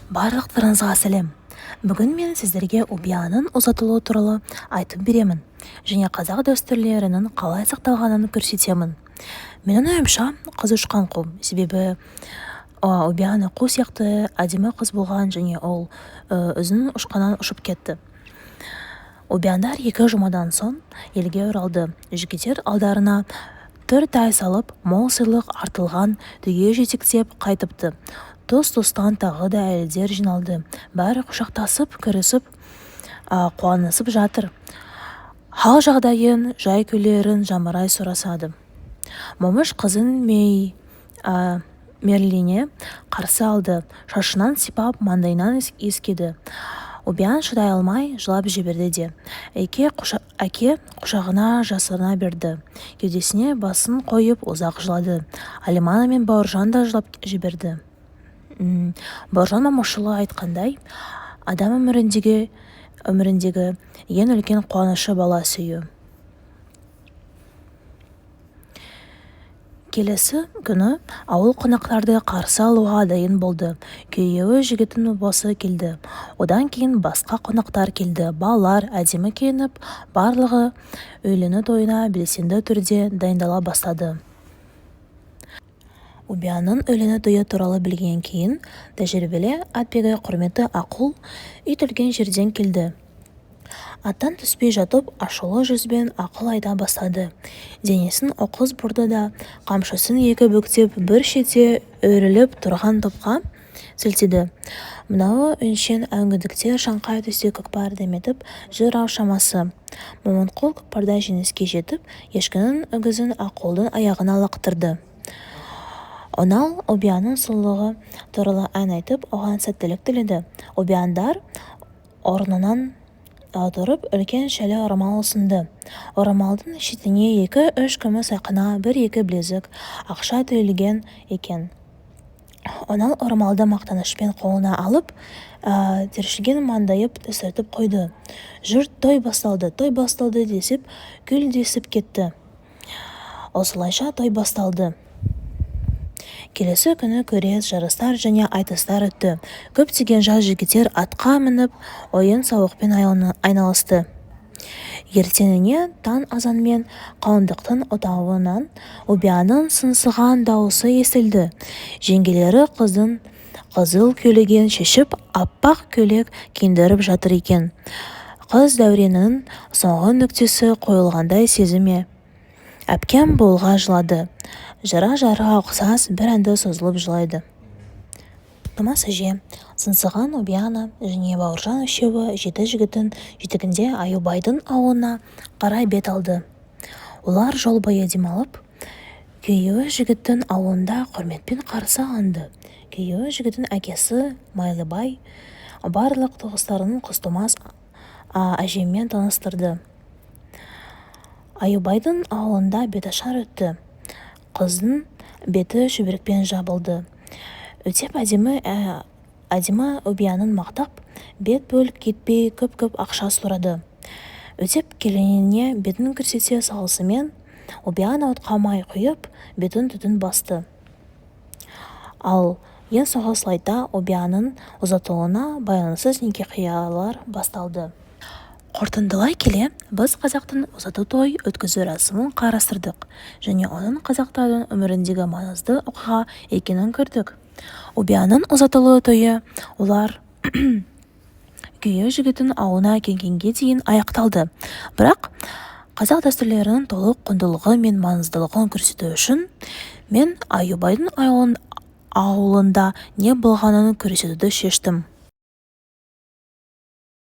Барлықтарыңызға сәлем. Бүгін мен сіздерге ұбияның ұзатылуы туралы айтып беремін және қазақ дәстүрлерінің қалай сақталғанын көрсетемін. Менің ойымша қыз ұшқан қу, себебі ұбияны қу сияқты әдемі қыз болған және ол өзінің ұшқаннан ұшып кетті. Ұбияндар 2 жұмадан соң елге оралды. Жігіттер алдарына 4 тай салып, мол сыйлық артылған түге жетектеп қайтыпты. Тос-тостан тағы да әйелдер жиналды. Бәрі құшақтасып, күресіп, қуанысып жатыр. Хал жағдайын, жай күйлерін жамырай сұрасады. Момыш қызын Мерлине қарсы алды. Шашынан сипап, маңдайынан иіскеді. Ұбиян шыдай алмай жылап жіберді де. Әке құшағына жасырына берді. Кеудесіне басын қойып ұзақ жылады. Алимана мен Бауыржан да жылап жіберді. Бауыржан Момышұлы айтқандай, адам өміріндегі ең үлкен қуанышы бала сүю. Келесі күні ауыл қонақтарды қарсы алуға дайын болды. Күйеуі жігіттің басы келді. Одан кейін басқа қонақтар келді. Балалар әдемі киініп, барлығы үйлену тойына белсенді түрде дайындала бастады. Ұбияның үйлену тойы туралы білген кейін тәжірибелі атбегі құрметті Ақыл үйтілген жерден келді. Аттан түспей жатып, ашулы жүзбен Ақыл айта бастады. Денесін оқыз бұрды да, қамшысын 2 бүктеп, бір шетте өріліп тұрған топқа сілтеді. Мынауы үншен әңгідіктер шаңқай түсте көкпар деметіп, жырау шамасы. Момынқұл көкпарда жеңіске жетіп, ешкінің үгізін Ақылдың аяғына лақтырды. Онал ұбияның сұлулығы туралы ән айтып, оған сәттілік тіледі. Ұбияндар орнынан тұрып, үлкен шәлі орамал ұсынды. Орамалдың шетіне 2-3 күміс ақына, 1-2 білезік ақша түйілген екен. Онал орамалды мақтанышпен қолына алып, тершілген маңдайып түсіртіп қойды. Жұрт той басталды десіп, күлдесіп кетті. Осылайша той басталды. Келесі күні көрес, жарыстар және айтыстар өтті. Көптеген жас жігіттер атқа мініп, ойын сауықпен айналысты. Ертеңіне таң азанмен қауымдықтың отауынан ұбияның сыңсыған дауысы естілді. Жеңгелері қыздың қызыл көйлегін шешіп, аппақ көйлек киіндіріп жатыр екен. Қыз дәуренінің соңғы нүктесі қойылғандай сезіме. Әпкем болға жылады. Жара ұқсас бір әнді созылып жылайды. Томас әже, сыңсыған ұбияны және Бауыржан үшеуі 7 жігіттің жетегінде Аюбайдың ауылына қарай бет алды. Олар жол бойы демалып, күйеуі жігіттің ауылында құрметпен қарсы алынды. Күйеуі жігіттің әкесі Майлыбай барлық туыстарының Құстомас әжемен таныстырды. Аюбайдың ауылында беташар өтті. Қыздың беті шүберекпен жабылды. Өтеп әдемі ұбиянын мақтап, бет бөліп кетпей көп ақша сұрады. Өтеп келініне бетін көрсете салысымен, ұбиян отқа май құйып, бетін түтін басты. Ал ең соңғы слайдта ұбияның ұзатылуына байланысыз некеқиялар басталды. Қорытындылай келе, біз қазақтың ұзату той өткізу рәсімін қарастырдық және оның қазақтардың өміріндегі маңызды оқиға екенін көрдік. Ұбияның ұзатылуы тойы олар күйеуі жігіттің ауылына келгенге дейін аяқталды. Бірақ қазақ дәстүрлерінің толық құндылығы мен маңыздылығын көрсету үшін мен Аюбайдың ауылында не болғанын көрсетуді шештім.